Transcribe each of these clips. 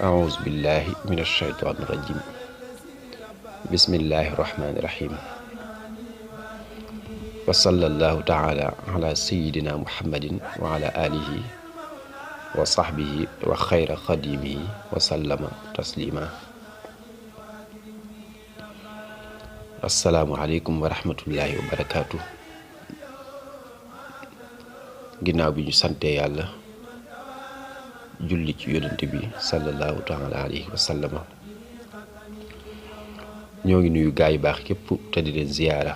أعوذ بالله من الشيطان الرجيم بسم الله الرحمن الرحيم وصلى الله تعالى على سيدنا محمد وعلى آله وصحبه وخير خديمه وسلم تسليما السلام عليكم ورحمة الله وبركاته ginnaaw bi ñu sante yàlla julli ci yonent bi sallallahu taala alayhi wa sallam ñoo ngi nuyu gaay yu baax képp te di leen ziyaara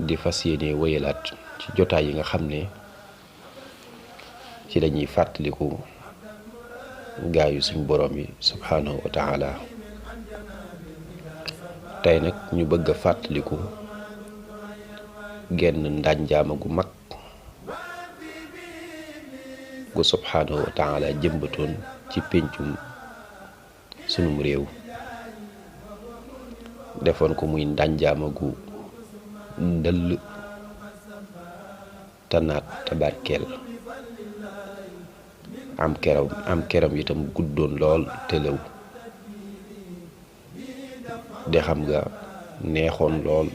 di fas yéene wéyalaat ci jotaay yi nga xam ne ci lañuy fàttaliku gaayu suñ borom yi subhanahu wa taala tey nag ñu bëgg a fàttaliku genn ndànjaama gu mag gu subhanahu wa taala jëmbatoon ci péncum sunum réew defoon ko muy ndànjaama gu ndëll tanaat tabarkeel am keram itam guddoon lool te lëw de xam nga neexoon lool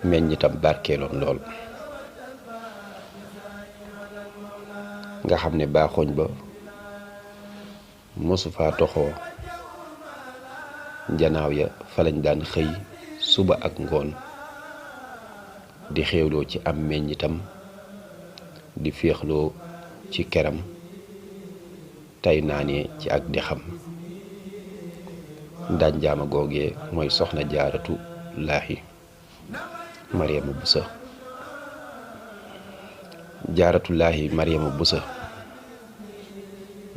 meññitam barkeeloon lool nga xam ne baaxooñ ba mosu faa toxoo njanaaw ya fa lañ daan xëy suba ak ngoon di xéewloo ci am meññitam di féexloo ci keram tey naanee ci ak di xam ndànjaama googee mooy soxna jaaratu laahi Mariama Busa jaaratullaahi Mariama Busa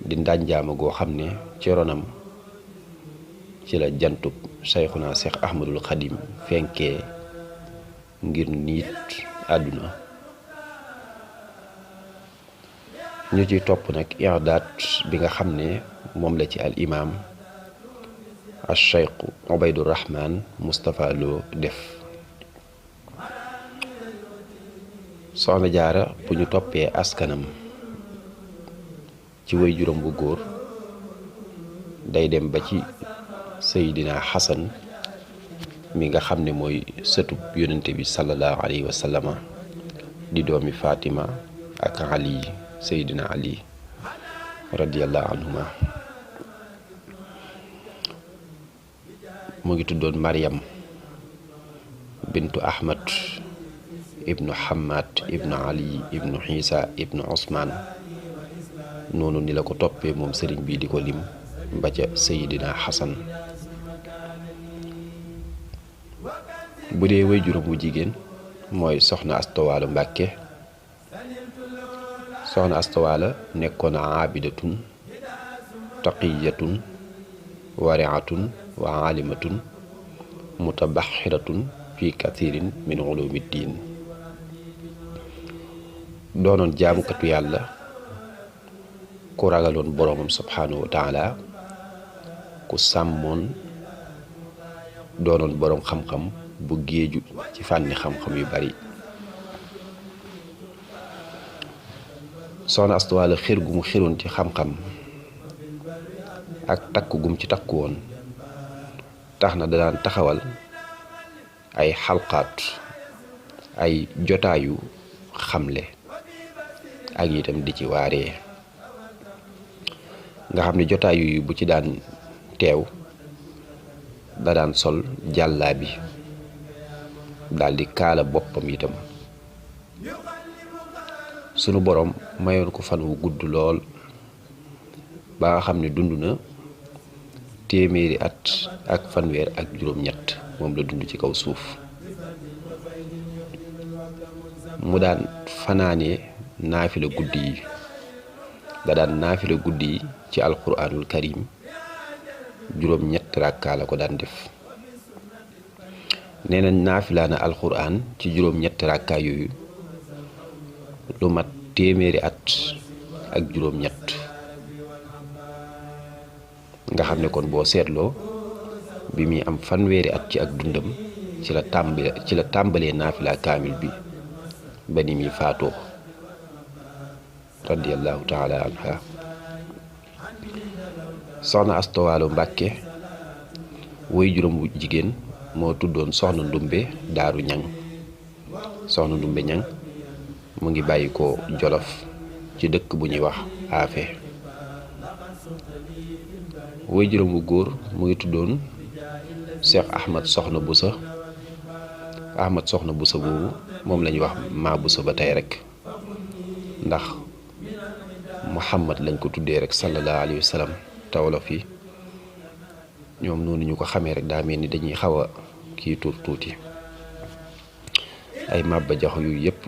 di ndànjaama goo xam ne ci ronam ci la jantub Sayxuna Seex Ahmadul Xadim fenkee ngir niit àdduna ñu ciy topp nag i'daad bi nga xam ne moom la ci al imaam al Cheikh Ubaydurahmaan Mustapha Lo def soxna jaara bu ñu toppee askanam ci way juróom bu góor day dem ba ci Seydina Xasan mi nga xam ne mooy sëtub yonente bi sallallahu alayhi wa sallama di doomi Fatima ak Ali Seydina Ali radiyallahu anhuma mu ngi tuddoon Maryam bintu Ahmad ibnu Hamad ibnu Ali ibnu Xiisa ibnu Osmaan noonu ni la ko toppee moom sëriñ bi di ko lim ba ca Seydina Xasan bu dee way juróom bu jigéen mooy soxna astawaala Mbàkke soxna astawaala nekkoon aabidatun taqiyatun wariatun wa aalimatun mutabaxiratun fi kathirin min ulumi diin doonoon jaamukatu yàlla ku ragaloon boroomam subhanahu wa taala ku sàmmoon doonoon boroom xam-xam bu géeju ci fànni xam-xam yu bari soxna astuwaala xir gu mu xiroon ci xam-xam ak takku gum ci takku woon tax na da daan taxawal ay xalqaat ay jotaayu xamle ak itam di ci waaree nga xam ne jotaay yu bu ci daan teew da daan sol jàllaa bi daldi kaala boppam itam sunu boroom mayoon ko fan wu gudd lool ba nga xam ne dund na téeméeri at ak fanweer ak juróom-ñett moom la dund ci kaw suuf mu daan fanaanee naafila guddi yi da daan naafila guddi yi ci alquranul karim juróom-ñett rakkaa la ko daan def nee nañ naafilaa na alquran ci juróom-ñett rakkaa yooyu lu mat téeméeri at ak juróom-ñett nga xam ne kon boo seetloo bi muy am fanweeri at ci ak dundam ci la tàmbalee naafila kaamil bi ba ni muy faatoo radiyallahu taala anha. soxna Asta Waalo Mbàkke woy juróom bu jigéen moo tuddoon soxna Ndumbe Daaru Ñang. soxna Ndumbe Ñang mu ngi bàyyi ko Jolof ci dëkk bu ñuy wax Afe. woy juróom bu góor mu ngi tuddoon Cheikh Ahmad Soxna Busa. Ahmad Soxna Busa boobu moom la ñuy wax maa Busa ba tey rek, ndax Muhammad lañ ko tuddee rek sallallahu alayhi wa sallam. te wolof yi ñoom noonu ñu ko xamee rek daa mel ni dañuy xaw a kii tuuti. ay màbba jaxu yu yëpp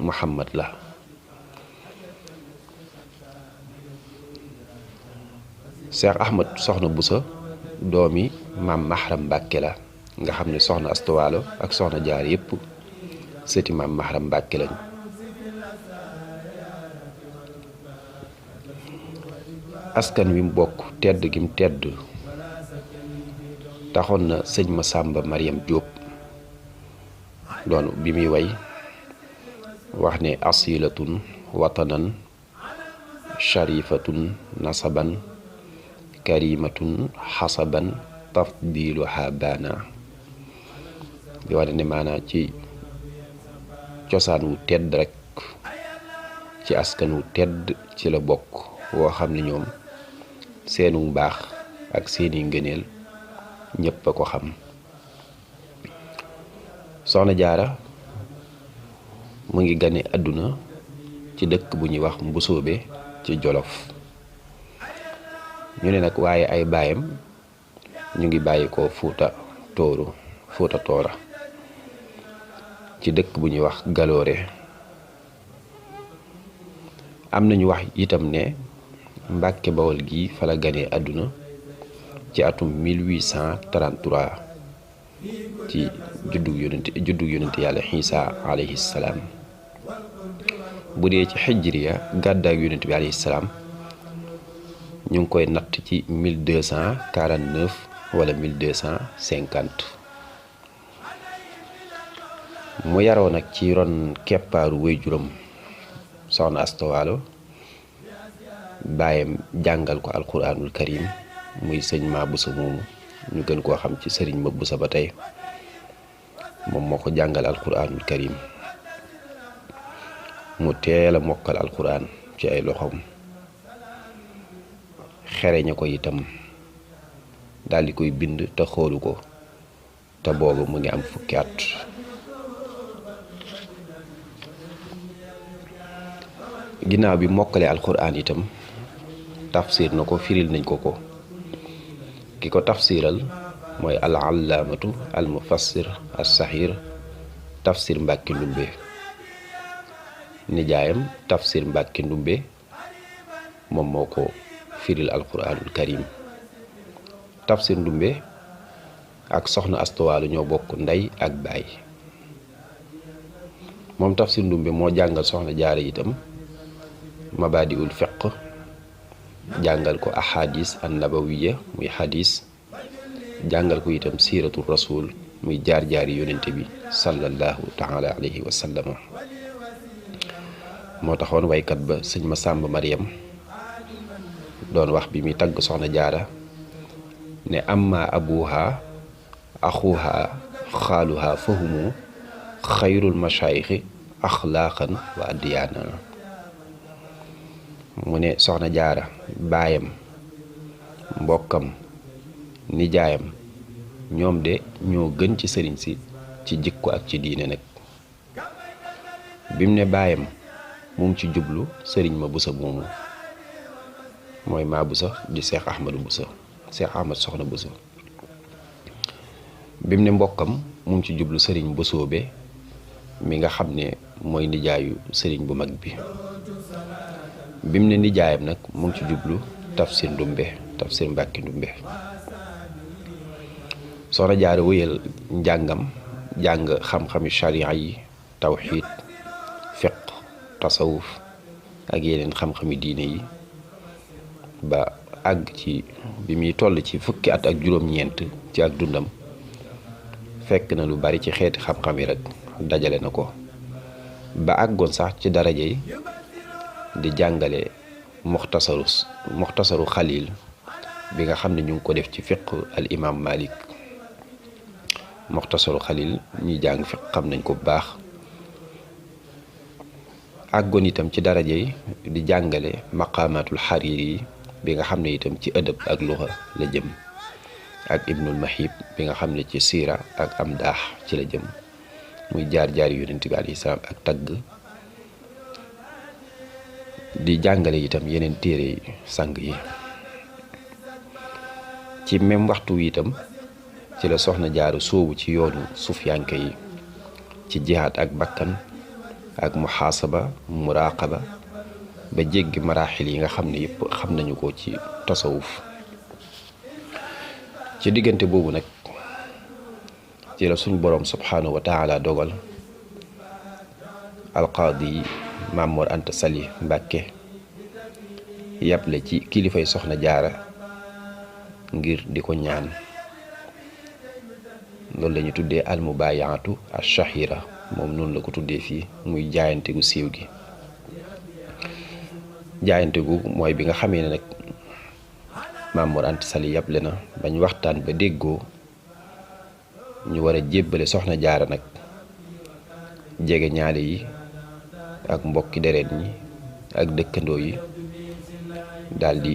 Muhammad la. Cheikh Ahmad Soxna Busa doomi maam Mahram Mbàkke la, nga xam ne soxna Asta Waalo ak soxna Jaar yëpp sëti maam Mahram Mbàkke lañ. askan wi mu bokk tedd gi mu tedd taxoon na sëñ Masamba Mariam Jóob doon bi muy way wax ne asilatun watanan sharifatun nasaban karimatun xasaban tafdiluha baana. di wax ne maanaa ci cosaan wu tedd rek, ci askan wu tedd ci la bokk woo xam ne ñoom seenu baax ak seeni ngëneel ñépp a ko xam. soxna Jaara mu ngi gane àdduna ci dëkk bu ñuy wax Mbusoobe ci Jolof. ñu ne nag waaye ay baayam ñu ngi bàyyi ko Fuuta Toora ci dëkk bu ñuy wax Galoore. am nañu wax itam ne Mbàkke Bawol gi fa la ganee àdduna ci atum 1833 ci juddug yonent yàlla Iisaa alayhi salaam. bu dee ci xijriya gàddaak yonent bi alayhi salaam ñu ngi koy natt ci 1249 wala 1250. mu yaroo nag ci ron keppaaru way juróom soxna Asta Waalo. baayam jàngal ko alquranul karim muy sëñ Ma Busa moomu ñu gën koo xam ci sëriñ Ma Busa ba tey, moom moo ko jàngal alquranul karim. mu teel a mokkal alquran ci ay loxoom, xereñe ko itam daldi koy bind te xoolu ko, te boobu mu ngi am fukki at. ginnaaw bi mokkalee alquran itam tafsir na ko, firil nañ ko ki ko tafsiral mooy al allaamatu al mufassir as saxiir Tafsir Mbàkke Ndumbe. nijaayam Tafsir Mbàkke Ndumbe moom moo ko firil alquranul karim. Tafsir Ndumbe ak soxna Asta Waalo ñoo bokk ndey ak baay. moom Tafsir Ndumbe moo jàngal soxna Jaara itam mabaadiul fiq, jàngal ko ahadis an nabawiya muy hadis, jàngal ko itam siiratu rasul muy jaar-jaari yonente bi sallallahu taala alayhi wa sallam. moo taxoon waykat ba sëñ Masamba Mariam doon wax bi muy tagg soxna Jaara ne amma abuha axuha xaaluha fahumu xayrul mashaayixi axlaaqan wa addiyaana. mu ne soxna Jaara baayam, mbokkam, nijaayam ñoom de ñoo gën ci sëriñ si ci jikko ak ci diine nag. bim ne baayam mu ngi ci jublu sëriñ Ma Busa moomu mooy Ma Busa di Cheikh Ahmad Soxna Busa. bim ne mbokkam mu ngi ci jublu sëriñ Busoobe mi nga xam ne mooy nijaayu sëriñ bu mag bi. bim ne nijaayam nag mu ngi ci jublu Tafsir Mbàkke Ndumbe. soxna Jaara wéyal njàngam, jàng xam-xami sharia yi, tawxiid, fiq, tasawuf ak yeneen xam-xami diine yi ba àgg ci bi muy toll ci fukki at ak juróom-ñeent ci ak dundam. fekk na lu bari ci xeeti xam-xam yi rek dajale na ko ba àggoon sax ci daraja yi di jàngale muxtasaru xalil bi nga xam ne ñu ngi ko def ci fiq al imam Malik. muxtasaru xalil ñi jàng fiq xam nañ ko bu baax. àggoon itam ci daraja yi di jàngale maqamatul xariri bi nga xam ne itam ci ëdëb ak luxa la jëm, ak ibnul mahib bi nga xam ne ci siira ak am daax ci la jëm, muy jaar-jaar yonent bi alayhi salaam ak tagg. di jàngale itam yeneen téere sang yi. ci même waxtu wi itam ci la soxna Jaara sóobu ci yoonu sufyanke yi ci jihaad ak bakkan ak muhaasaba muraqaba ba jéggi maraaxil yi nga xam ne yëpp xam nañu ko ci tasawuf. ci diggante boobu nag ci la suñ boroom subhaanahu wa taala dogal alqaadi Maam Mor Anta Sali Mbàkke yàble ci kilifay soxna Jaara ngir di ko ñaan. loolu la ñu tuddee almubayaatu ashahira, moom noonu la ko tuddee fii, muy jaayante gu siiw gi. jaayante gu mooy bi nga xamee ne nag Maam Mor Anta Sali yàble na bañ waxtaan ba déggoo ñu war a jébbale soxna Jaara nag jege ñaale yi ak mbokki deret ñi ak dëkkandoo yi daldi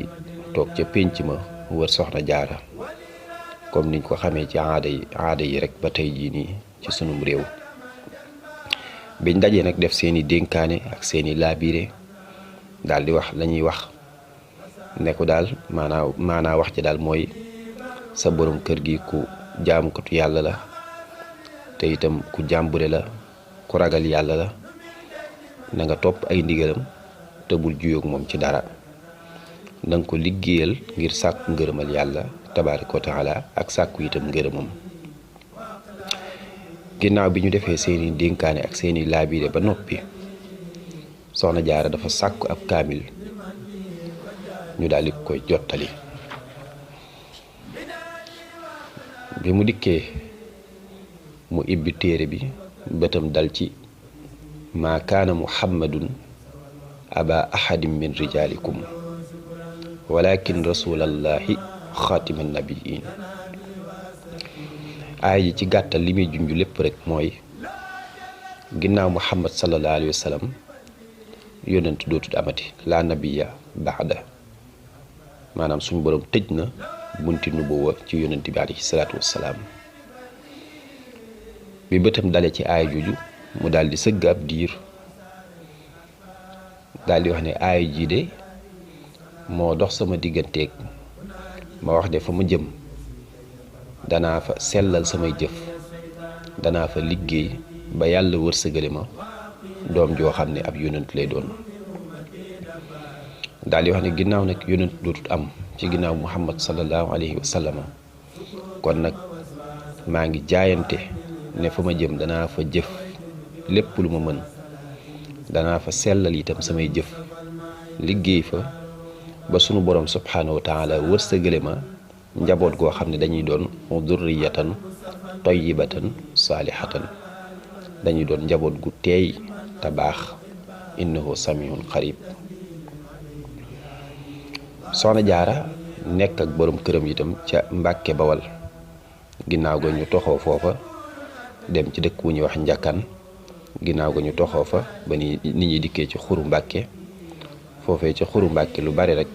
toog ca pénc ma wër soxna Jaara comme niñ ko xamee ci aada yi rek ba tey jii nii ci sunum réew. biñ dajee nag def seeni dénkaane ak seeni laabire daldi wax lañuy wax ne ko daal maanaa wax ci daal mooy sa borom kër gi ku jaamukatu yàlla la te itam ku jàmbure la, ku ragal yàlla la. na nga topp ay ndigalam te bul juyoog moom ci dara. na nga ko liggéeyal ngir sàkku ngërëmal yàlla tabaaraka wa taala ak sàkku itam ngërëmam. ginnaaw bi ñu defee seeni dénkaane ak seeni laabire ba noppi, soxna Jaara dafa sàkku ab kaamil ñu daal di koy jottali. bi mu dikkee mu ibbi téere bi, bëtam dal ci maa kaana muhammadun aba ahadin min rijaalikum walakin rasulallahi xaatiman nabiyin. aay ji ci gàttal li muy junj lépp rek mooy ginnaaw muhammad sallallahu alayhi wa sallam yonent dootul amati, laa nabiya baada. maanaam suñu borom tëj na bunti nubuwa ci yonent bi alayhi salaatu wassalaam. bi bëtam dale ci aay juju mu daal di sëgg ab diir daal di wax ne aay ji de moo dox sama digganteeg ma wax de fa ma jëm danaa fa sellal samay jëf, danaa fa liggéey ba yàlla wërsëgale ma doom joo xam ne ab yonent lay doon. daal di wax ne ginnaaw nag yonent dootut am ci ginnaaw muhammad sallallahu alayhi wa sallam, kon nag maa ngi jaayante ne fa ma jëm danaa fa jëf lépp lu ma mën, danaa fa sellal itam samay jëf, liggéey fa ba sunu borom subhaanahu wa taala wërsëgale ma njaboot goo xam ne dañuy doon durriyatan tayyibatan saalihatan, dañuy doon njaboot gu teey te baax. innahu samihun qarib. soxna Jaara nekk ak borom këram itam ca Mbàkke Bawal. ginnaaw ga ñu toxoo foofa dem ci dëkk wu ñuy wax Njakkan. ginnaaw ga ñu toxoo fa ba ni nit ñi dikkee ci xuru Mbàkke. foofee ci xuru Mbàkke lu bari rek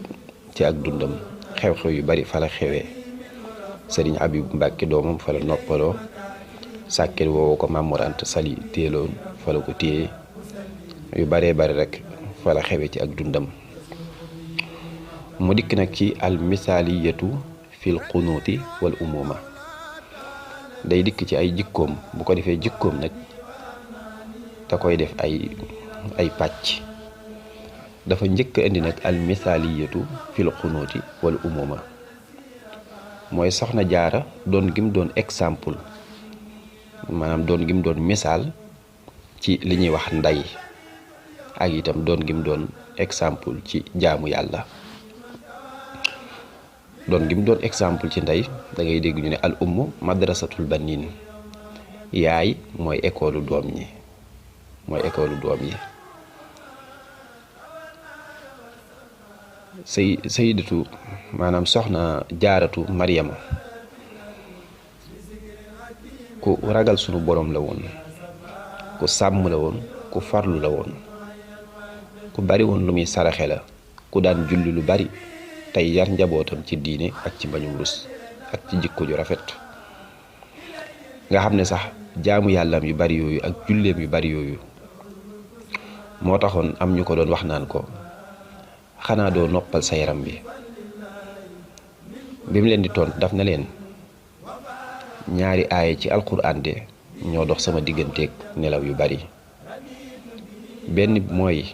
ci ak dundam xew-xew yu bari fa la xewee. sëriñ Abibu Mbàkke doomam fa la noppaloo. sàkket woowu ko Maam Mor Anta Sali téeloon fa la ko téye. yu baree bari rek fa la xewee ci ak dundam. mu dikk nag ci al misaaliyatu fil xunuuti wal umuma. day dikk ci ay jikkoom, bu ko defee jikkoom nag da koy def ay pàcc. dafa njëkk indi nag al misaaliyatu fil xunuuti wal umuma, mooy soxna Jaara doon gim doon exemple, maanaam doon gim doon misaal ci li ñuy wax ndey, ak itam doon gim doon exemple ci jaamu yàlla. doon gim doon exemple ci ndey da ngay dégg ñu ne al ummu madrasatul banin, yaay mooy école doom ñi. mooy école doom yi. sayidatu maanaam soxna jaaratu Mariama ku ragal sunu borom la woon, ku sàmm la woon, ku farlu la woon, ku bari woon lu muy saraxe la, ku daan julli lu bari tey yar njabootam ci diine ak ci mbañum rus ak ci jikko ju rafet. nga xam ne sax jaamu yàllam yu bari yooyu ak julleem yu bari yooyu moo taxoon am ñu ko doon wax naan ko xanaa doo noppal sa yaram bi mu leen di tontu daf na leen ñaari aaya ci alquran de ñoo dox sama digganteeg nelaw yu bari. benn bi mooy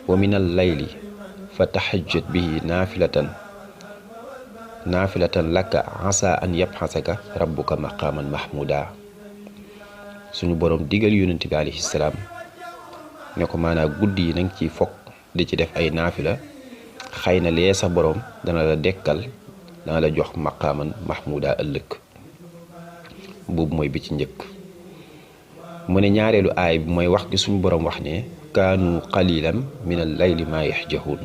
wa minal layli fa tahajjat bihi naafilatan laka asa an yabxasaka rabbuka maqaman mahmuda. suñu boroom digal yonent bi alayhi salaam ne ko maanaam guddi yi nanga ciy fokk di ci def ay naafila, xëy na lee sa boroom dana la dekkal, dana la jox maqaman mahmuda ëllëg. boobu mooy bi ci njëkk. mu ne ñaareelu aay bi mooy wax gi suñu boroom wax ne kaanu qalilan min al layli ma yahjahuun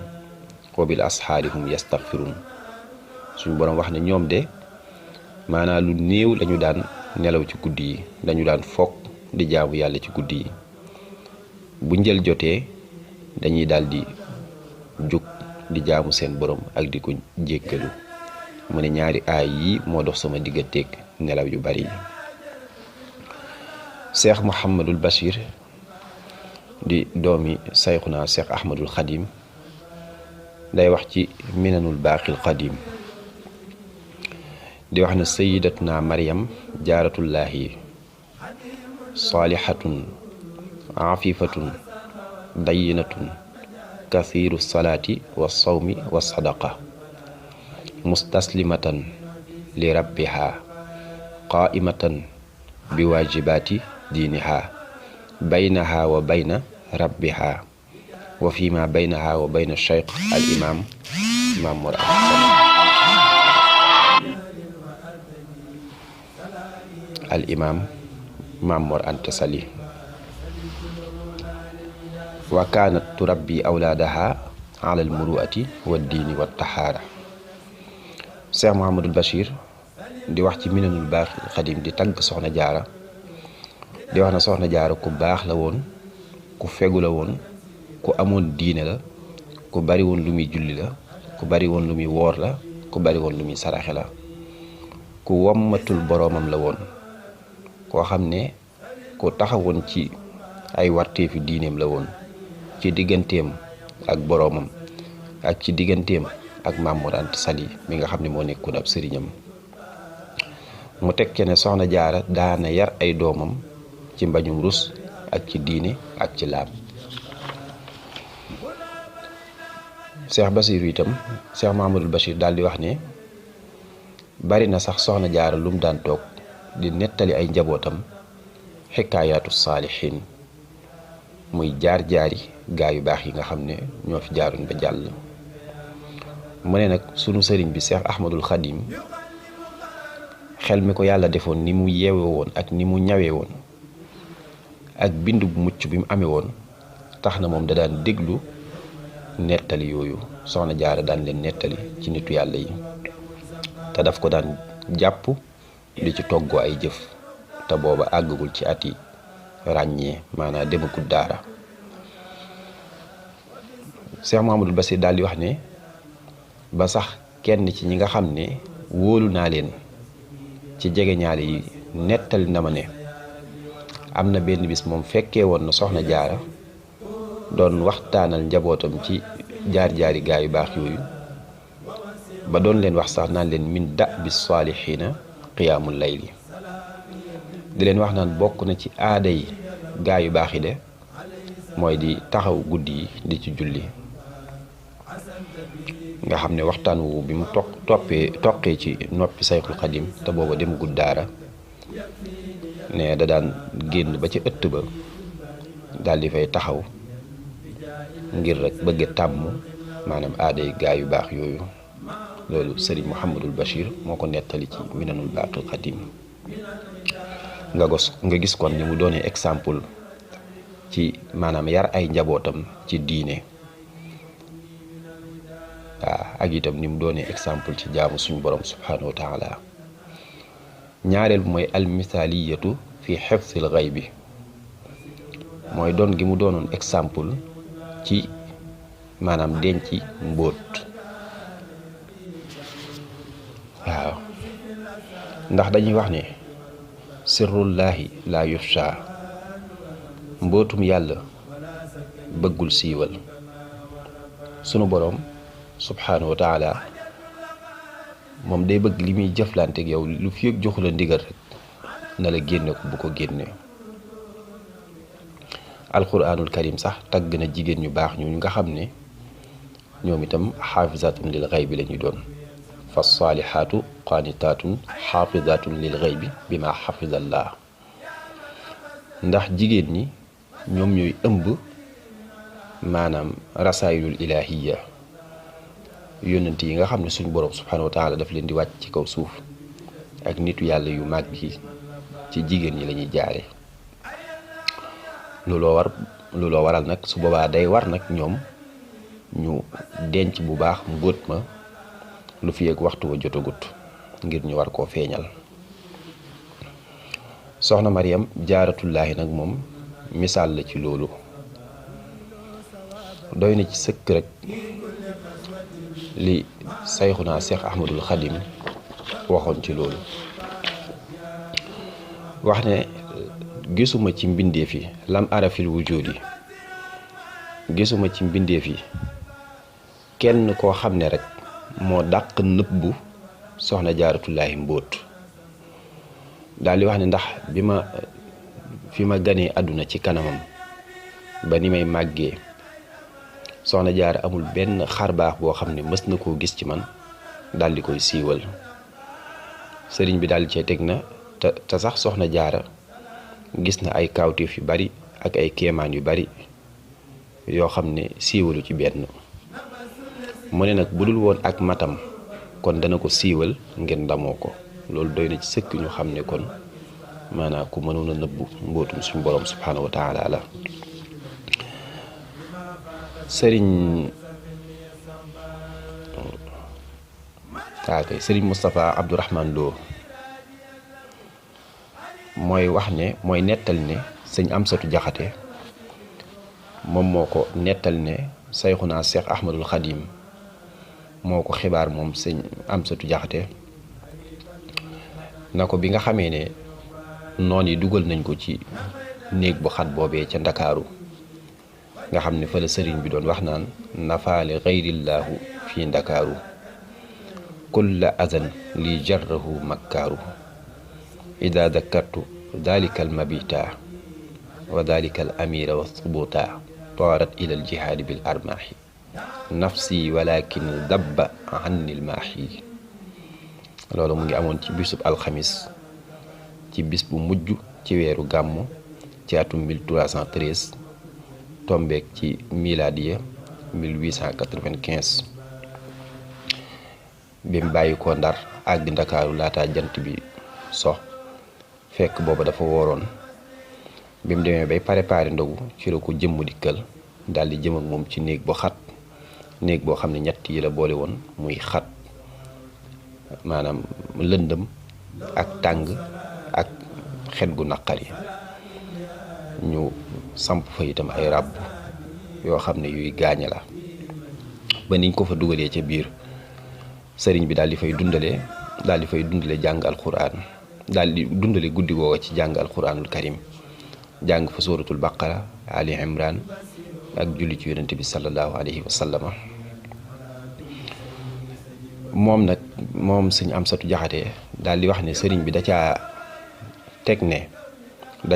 wa bil asxaari hum yastaghfiruun. suñu boroom wax ne ñoom de maanaam lu néew lañu daan nelaw ci guddi yi, dañu daan fokk di jaamu yàlla ci guddi yi. bu njël jotee dañuy daldi jóg di jaamu seen boroom ak di ko jéggalu. mu ne ñaari aay yi moo dox sama digganteeg nelaw yu bari yi. Cheikh Mouhamadul Bachir di doomi sayxuna Cheikh Ahmadul Xadim day wax ci minanul baaqil qadim di wax ne sayidatuna Maryam jaaratullaahi saalihatun afifatun dayinatun kathiru salaati wa sawmi wa sadaqa mustaslimatan li rabbiha qaimatan bi waajibaati diiniha baynaha wa bayna rabbiha wa fima baynaha wa bayna cheikh al imam Mamour Anta Sali wa kaanat turabbi awlaadaha ala al muruati wa diini wa tahaara. Cheikh Mouhamadul Bachir di wax ci minanul baaxil xadim di tagg soxna jaara, di wax na soxna jaara ku baax la woon, ku fegu la woon, ku amoon diine la, ku bari woon lu muy julli la, ku bari woon lu muy woor la, ku bari woon lu muy saraxe la, ku wommatul boroomam la woon, koo xam ne ku taxawoon ci ay warteefi diineem la woon, ci digganteem ak boroomam ak ci digganteem ak Mamour Anta Sali mi nga xam ne moo nekkoon ab sëriñam. mu tekke ne soxna jaara daana yar ay doomam ci mbañum rus ak ci diine ak ci laab. Cheikh Basiru itam Cheikh Mahamadul Bachir daal di wax ne bari na sax soxna jaara lum daan toog di nettali ay njabootam xikaayaatu saalixiin, muy jaar-jaari gaa yu baax yi nga xam ne ñoo fi jaaroon ba jàll. mu ne nag sunu sëriñ bi Cheikh Ahmadul Xadim xel mi ko yàlla defoon ni mu yeewe woon ak ni mu ñawee woon ak bind bu mucc bi mu amee woon tax na moom da daan déglu nettali yooyu soxna jaara daan leen nettali ci nitu yàlla yi, te daf ko daan jàpp di ci toggoo ay jëf, te booba àggagul ci at yi ràññee maanaam demagul daara. Cheikh Mouhamadul Basir daal di wax ne ba sax kenn ci ñi nga xam ne wóolu naa leen ci jegeñaale yi nettali na ma ne am na benn bis moom fekkee woon na soxna jaara doon waxtaanal njabootam ci jaar-jaari gaa yu baax yooyu ba doon leen wax sax naan leen min da bi saalixiina qiyaamul layli, di leen wax naan bokk na ci aada yi gaa yu baax yi de mooy di taxaw guddi yi di ci julli. nga xam ne waxtaan wu bi mu toqee ci noppi sayxul xadim te booba dem gudd daara ne da daan génn ba ci ëtt ba daal di fay taxaw ngir rek bëgg tàmm maanaam aaday gaa yu baax yooyu. loolu sëriñ Mouhamadul Bachir moo ko nettali ci minanul baaqil xadim. nga gis kon ni mu doonee exemple ci maanaam yar ay njabootam ci diine waaw ak itam ni mu doonee exemple ci jaamu suñu borom subhanahu wa taala. ñaareel bi mooy almithaliyatu fi xifsil xaybi mooy doon gi mu doonoon exemple ci maanaam denc mbóot waaw ndax dañuy wax ne sirrullahi la yufsha mbóotum yàlla bëggul siiwal. sunu boroom subhanahu wa taala moom day bëgg li muy jëflante ak yow lu fi yëg joxu la ndigal rek na la génne ko bu ko génne. alquranul karim sax tagg na jigéen ñu baax ñu nga xam ne ñoom itam xaafizatun lil xaybi la ñuy doon fa saalihaatu qaanitaatun xaafizatun lil xaybi bima xafizallah. ndax jigéen ñi ñoom ñooy ëmb maanaam rasaayilul ilahiya yónnent yi nga xam ne suñu borom subhanahu wa taala daf leen di wàcc ci kaw suuf ak nitu yàlla yu mag yi ci jigéen ñi la ñuy jaare. looloo waral nag su boobaa day war nag ñoom ñu denc bu baax mbóot ma lu fi ak waxtu wa jotagut ngir ñu war koo feeñal. soxna Maryam jaaratullaahi nag moom misaal la ci loolu doy na ci sëkk rek li sayxunaa Seex Ahmadul Xadim waxoon ci loolu wax ne gisuma ci mbindeef yi lam arafil wujudi gisuma ci mbindeef yi kenn koo xam ne rek moo dàq nëbbu soxna jaaratullaahi mbóot. daal di wax ne ndax fi ma ganee àdduna ci kanamam ba ni may màggee soxna jaara amul benn xar baax boo xam ne mës na koo gis ci man daal di koy siiwal. sëriñ bi daal di cee teg na te sax soxna jaara gis na ay kawtéef yu bari ak ay kéemaan yu bari yoo xam ne siiwalu ci benn. mu ne nag bu dul woon ak matam kon dana ko siiwal ngir ndamoo ko. loolu doy na ci sëkk ñu xam ne kon maanaam ku mënoon a nëbbu mbootum suñu borom subhanahu wa taala la. sëriñ Moustapha Abdourahman Lo mooy wax ne mooy nettal ne sëñ Amsatu Jaxate moom moo ko nettal ne sayxunaa Seex Ahmadul Xadim moo ko xibaar moom sëñ Amsatu Jaxate na ko bi nga xamee ne noon yi dugal nañ ko ci néeg bu xat boobee ca Ndakaaru nga xam ne fa la sëriñ bi doon wax naan nafaale xayrillaahu fii Ndakaaru kulla azan li jarrahu makkaaru ida dakartu dalika al mabita wa dalika al amira wa subuta taarat ila al jihaadi bil armaahi nafsi walakin dabba anni al maahi. loolu mu ngi amoon ci bisub alxamis ci bis bu mujj ci weeru gàmmu ci atum 1313 tombeek ci miladiya 1895 bi mu bàyyi ko Ndar àgg Ndakaaru laata jant bi so fekk booba dafa wooroon. bi mu demee bay préparé ndogu ci la ko jëmm dikkal daal di jëm ak moom ci néeg bu xat néeg boo xam ne ñett yi la boole woon muy xat maanaam lëndëm ak tàng ak xet gu naqari. ñu samp fa itam ay ràbb yoo xam ne yuy gaañe la ba niñ ko fa dugalee ca biir sëriñ bi daal di fay dundale jàng alquran daal di dundale guddi googa ci jàng alquranul karim jàng fa suratul baqara ali imran ak julli ci yonente bi sallallahu alayhi wa sallama. moom sëñ Amsatu Jaxate daal di wax ne sëriñ bi da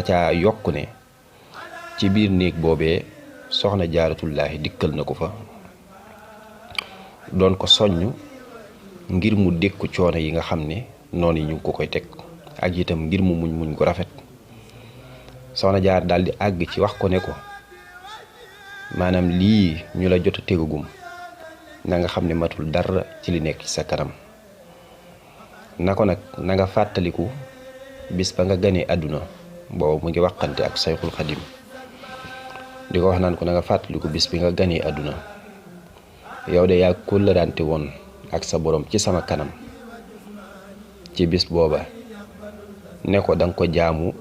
caa yokk ne ci biir néeg boobee soxna jaaratullaahi dikkal na ko fa doon ko soññ ngir mu dékku coono yi nga xam ne noonu yi ñu ngi ko koy teg ak itam ngir mu muñ ko rafet. soxna jaar daal di àgg ci wax ko ne ko maanaam lii ñu la jot a tegagum na nga xam ne matul dara ci li nekk ci sa kanam. na ko nag na nga fàttaliku bis ba nga ganee àdduna boobu mu ngi waxante ak sayxul xadim di ko wax naan ko na nga fàttaliku bis bi nga ganee àdduna yow de yaa kóllërante woon ak sa borom ci sama kanam ci bis booba ne ko da nga ko jaamu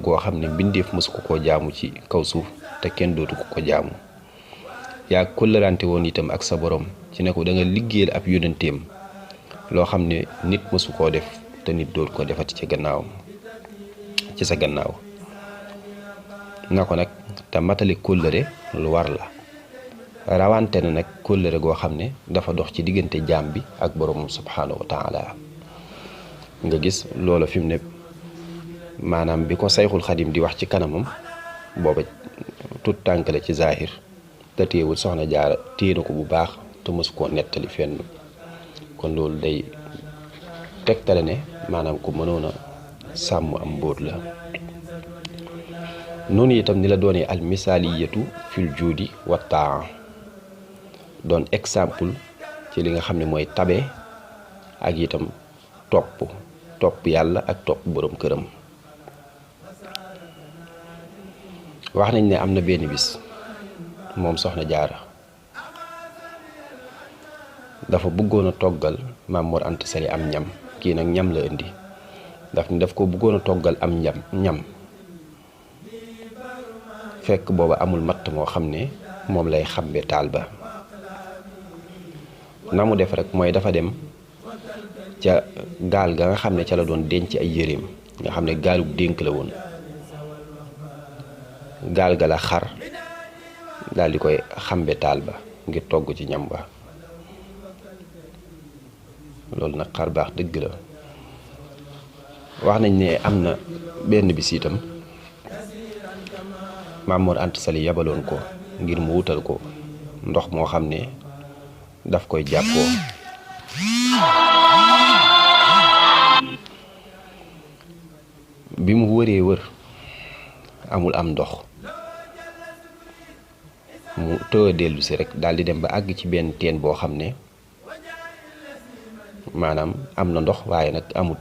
goo xam ne mbindeef mësu ko jaamu ci kaw suuf te kenn dootu ko jaamu. yaa kóllërante woon itam ak sa borom ci ne ko da nga liggéeyal ab yonenteem loo xam ne nit mësu koo def te nit dootu ko defati ci gannaawam ci sa gannaaw na ko nag te matali kóllëre lu war la rawante na nag kóllëre goo xam ne dafa dox ci diggante jaam bi ak borom subhanahu wa taala nga gis loola fi mu ne maanaam bi ko sayxul xadim di wax ci kanamam booba tut tànk la ci zahir te téewul soxna jaara téye na ko bu baax te mësu koo nettali fenn kon loolu day tegtale ne maanaam ku mënoon a sàmm am mbóot la. noonu itam ni la doonee al misaliyatu fil juudi wa taa doon exemple ci li nga xam ne mooy tabe ak itam topp yàlla ak topp borom këram. wax nañ ne am na benn bis moom soxna jaara dafa bëggoon a toggal Maam Mor Anta Sali am ñam, kii nag ñam la indi daf ko bëggoon a toggal am ñam fekk booba amul matt moo xam ne moom lay xambe taal ba. na mu def rek mooy dafa dem ca gaal ga nga xam ne ca la doon denc ay yéreem nga xam ne gaalug dénk la woon, gaal ga la xar daal di koy xambe taal ba ngir togg ci ñam ba. loolu nag xar baax dëgg la. wax nañ ne am na benn bis itam Maam Mor Anta Sali yabaloon ko ngir mu wutal ko ndox moo xam ne daf koy jàppoo. bi mu wëree wër amul am ndox mu tëw a dellu si rek daal di dem ba àgg ci benn teen boo xam ne maanaam am na ndox waaye nag amut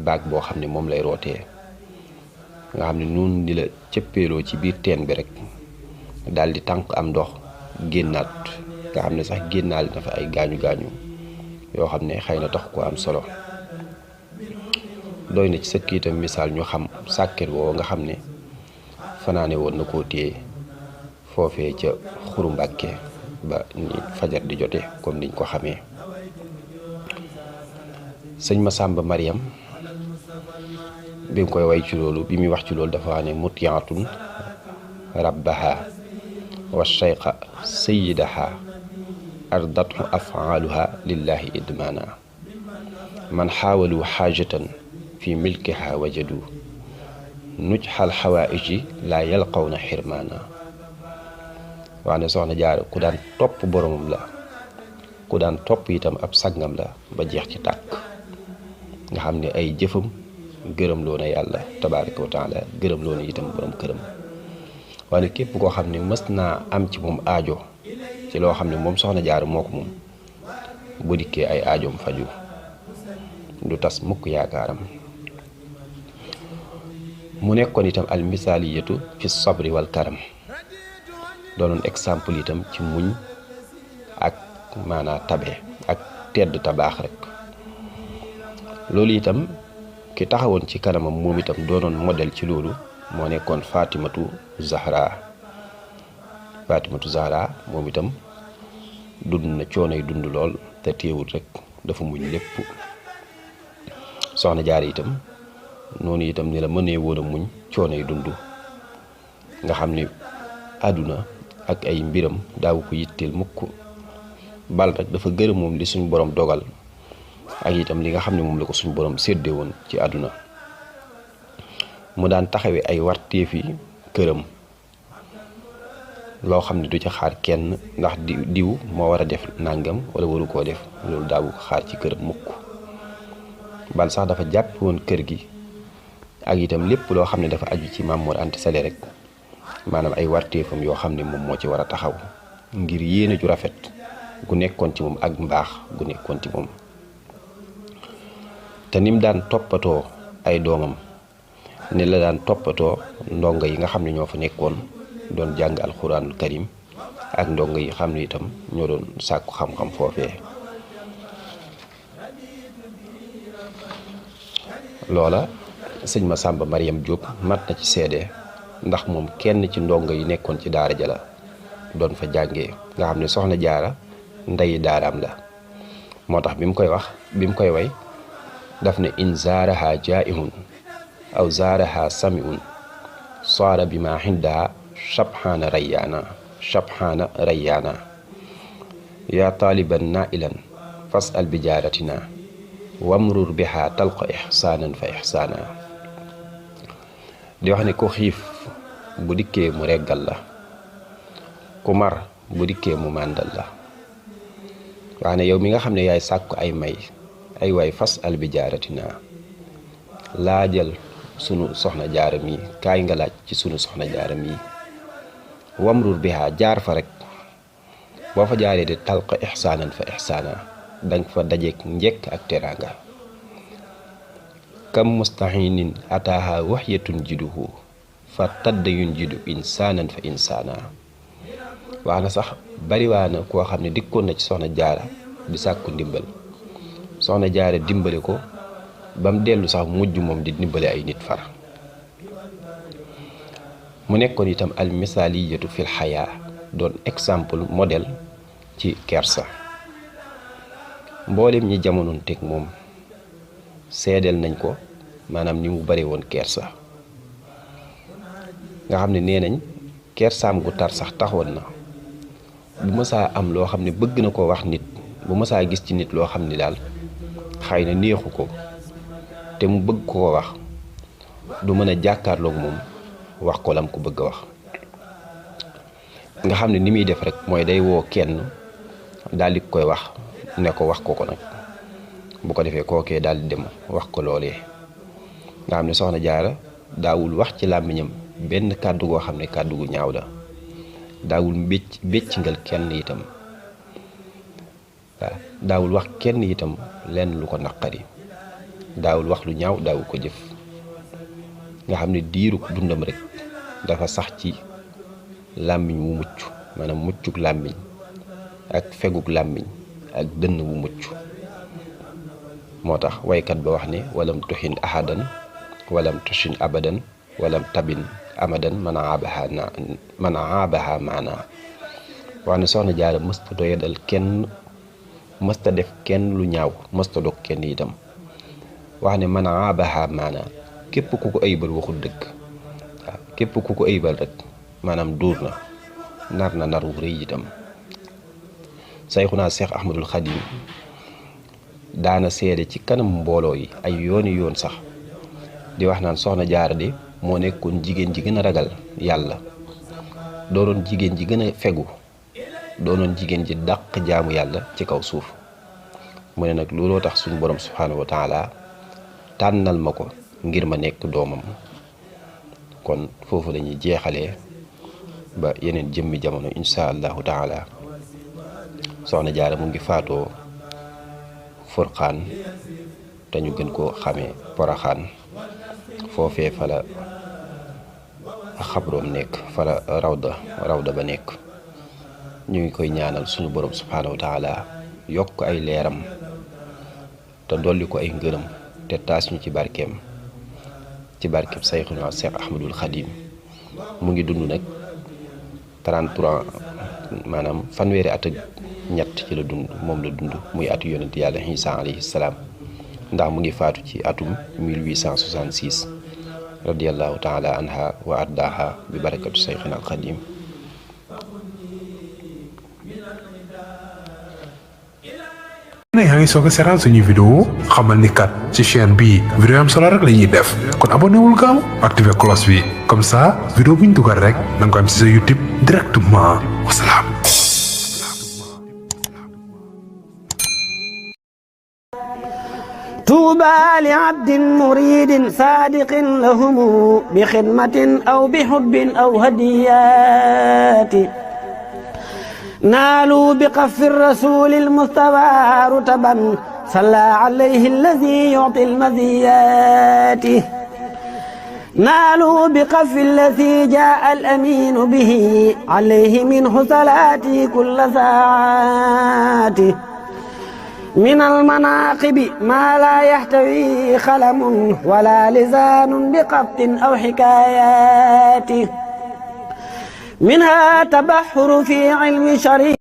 baag boo xam ne moom lay rootee, nga xam ne noonu di la cëppeeloo ci biir teen bi rek daal di tànk am ndox génnaat, nga xam ne sax génnaal dafa ay gaañu yoo xam ne xëy na tax ko am solo. doy na ci sëkk itam misaal ñu xam sàkket woo nga xam ne fanaane woon na koo téye foofee ca Xuru Mbàkke ba ni fajar di jote comme niñ ko xamee. sëñ Masamba Mariam bi mu koy way ci loolu, bi muy wax ci loolu dafa wax ne mutiyaatun rabbaha wa shayqa sayyidaha ardatu afaaluha lillahi idmana man xaawalu xaajatan fi milkiha wajadu nujxal xawaaiji laa yalqawna xirmaana. wax ne soxna Jaara ku daan topp boromam la, ku daan topp itam ab sangam la ba jeex ci tàkk, nga xam ne ay jëfam gërëm loo na yàlla tabaaraka wa taala, gërëm loo na itam borom këram. waaye képp koo xam ne mës naa am ci moom aajo ci loo xam ne moom soxna Jaara moo ko moom, bu dikkee ay aajoom faju du tas mukk yaakaaram. mu nekkoon itam al misaaliyatu fi sabri wal karam, doonoon exemple itam ci muñ ak maanaa tabe ak tedd tabaax rek. loolu itam ki taxawoon ci kanamam moom itam doonoon modèle ci loolu moo nekkoon Fatimatu Zahra moom itam dund na coonoy dund lool te teewul rek dafa muñ lépp. soxna Jaara itam noonu itam ni la mënee woon a muñ coonoy dund, nga xam ne àdduna ak ay mbiram daawu ko yitteel mukk, bal rek dafa gërëm moom li suñ borom dogal ak itam li nga xam ne moom la ko suñ borom séddee woon ci àdduna. mu daan taxawee ay warteefi këram loo xam ne du ci xaar kenn ndax diw moo war a def nàngam wala waru koo def, loolu daawu ko xaar ci këram mukk. bal sax dafa jàpp woon kër gi ak itam lépp loo xam ne dafa aju ci Maam Mor Anta Sali rek maanaam ay warteefam yoo xam ne moom moo ci war a taxaw ngir yéene ju rafet gu nekkoon ci moom ak mbaax gu nekkoon ci moom. te nim daan toppatoo ay doomam ne la daan toppatoo ndongo yi nga xam ne ñoo fa nekkoon doon jàng alxuraanul karim ak ndongo yi xam ne itam ñoo doon sàkku xam-xam foofee. loola sëñ Masamba Mariam Diop mat na ci seede ndax moom kenn ci ndongo yi nekkoon ci daara ja la doon fa jàngee nga xam ne soxna jaara ndeyi daaraam la. moo tax bi mu koy way daf ne in zaaraha jaa'ihun aw zaaraha sami'un saara bi ma xindaa shabxaana rayyaana yaa taaliban nailan fas'al bi jaaratina wamrur biha talqa ixsaanan fa ixsaana. di wax ne ku xiif bu dikkee mu reggal la, ku mar bu dikkee mu màndal la. wax ne yow mi nga xam ne yaay sàkku ay may ay waay fas'al bi jaaratina, laajal sunu soxna jaara mi, kaay nga laaj ci sunu soxna jaara mi. wamrur biha jaar fa rek, boo fa jaaree di talqa ixsaanan fa ixsaana, danga fa dajeek njekk ak teraanga. kam mustahinin ataaha waxyatun jiduhu fa tadda yun jidu insaanan fa insaana. wax na sax bariwaana koo xam ne dikkoon na ci soxna jaara di sàkku ndimbal, soxna jaara dimbale ko ba mu dellu sax mujj moom di dimbale ay nit far. mu nekkoon itam al misaaliyatu fil xayaa, doon exemple modèle ci kersa. mboolem ñi jamonoon teg moom seedeel nañ ko maanaam ni mu bare woon kersa, nga xam ne nee nañ kersaam gu tar sax taxoon na bu mësaa am loo xam ne bëgg na ko wax nit, bu mësaa gis ci nit loo xam ne daal xëy na neexu ko te mu bëgg koo wax, du mën a jàkkaarloog moom wax ko lam ko bëgg a wax. nga xam ne ni muy def rek mooy day woo kenn daal di koy wax ne ko wax ko nag, bu ko defee kookee daal di dem wax ko loolee. nga xam ne soxna jaara daawul wax ci làmmiñam benn kàddu goo xam ne kàddu gu ñaaw la, daawul béccingal kenn itam, waaw daawul wax kenn itam lenn lu ko naqari, daawul wax lu ñaaw, daawul ko jëf. nga xam ne diiru dundam rek dafa sax ci làmmiñ wu mucc, maanaam muccuk làmmiñ ak feguk làmmiñ ak dënn wu mucc. moo tax waykat ba wax ne walam tuxin ahadan walam tushin abadan walam tabin amadan man aabaha maana. wax ne soxna jaara mësta doyadal kenn, mësta def kenn lu ñaaw, mësta dog kenn itam. wax ne man aabaha maana, képp ku ko ayibal waxul dëgg. waaw képp ku ko ayibal rek maanaam duur na nar wu rëy itam. sayxunaa Seex Ahmadul Xadim daana seede ci kanam mbooloo yi ay yooni yoon sax di wax naan soxna jaara de moo nekkoon jigéen ji gën a ragal yàlla, doonoon jigéen ji gën a fegu, doonoon jigéen ji dàq jaamu yàlla ci kaw suuf. mu ne nag looloo tax suñu borom subhaanahu wa taala tànnal ma ko ngir ma nekk doomam. kon foofu lañuy jeexalee ba yeneen jëmmi jamono insha allahu taala. soxna jaara mu ngi faatoo Furqaan te ñu gën koo xamee Poroxaan, foofee fa la xabroom nekk, fa la rawda ba nekk. ñu ngi koy ñaanal suñu borom subhaanahu wa taala yokk ay leeram te dolli ko ay ngërëm te taas ñu ci barkeem sayxuna Seex Ahmadul Xadim. mu ngi dund nag 33 maanaam fanweeri at ak ñett ci la dund, moom la dund muy atu yonent yàlla Iisaa alayhi salaam, ndax mu ngi faatu ci atum 1866 radiyallahu taala anha wa ardaaha bi barakatu sayxina al Xadim. yaa ngi soog a seetaan suñuy vidéo xamal ni kat ci chaîne bii vidéo am solo rek la ñuy def, kon abonné wul gaaw activé cloche bi, comme ça vidéo bu ñu dugal rek da nga ko am ci sa YouTube directement. wasalaam. طوبى لعبد مريد صادق لهم بخدمة أو بحب أو هديات نالوا بقف الرسول المصطفى رتبا صلى عليه الذي يعطي المزيات نالوا بقف الذي جاء الأمين به عليه منه صلاتي كل ساعات من المناقب ما لا يحتوي خلم ولا لسان بقبط أو حكايات منها تبحر في علم شريع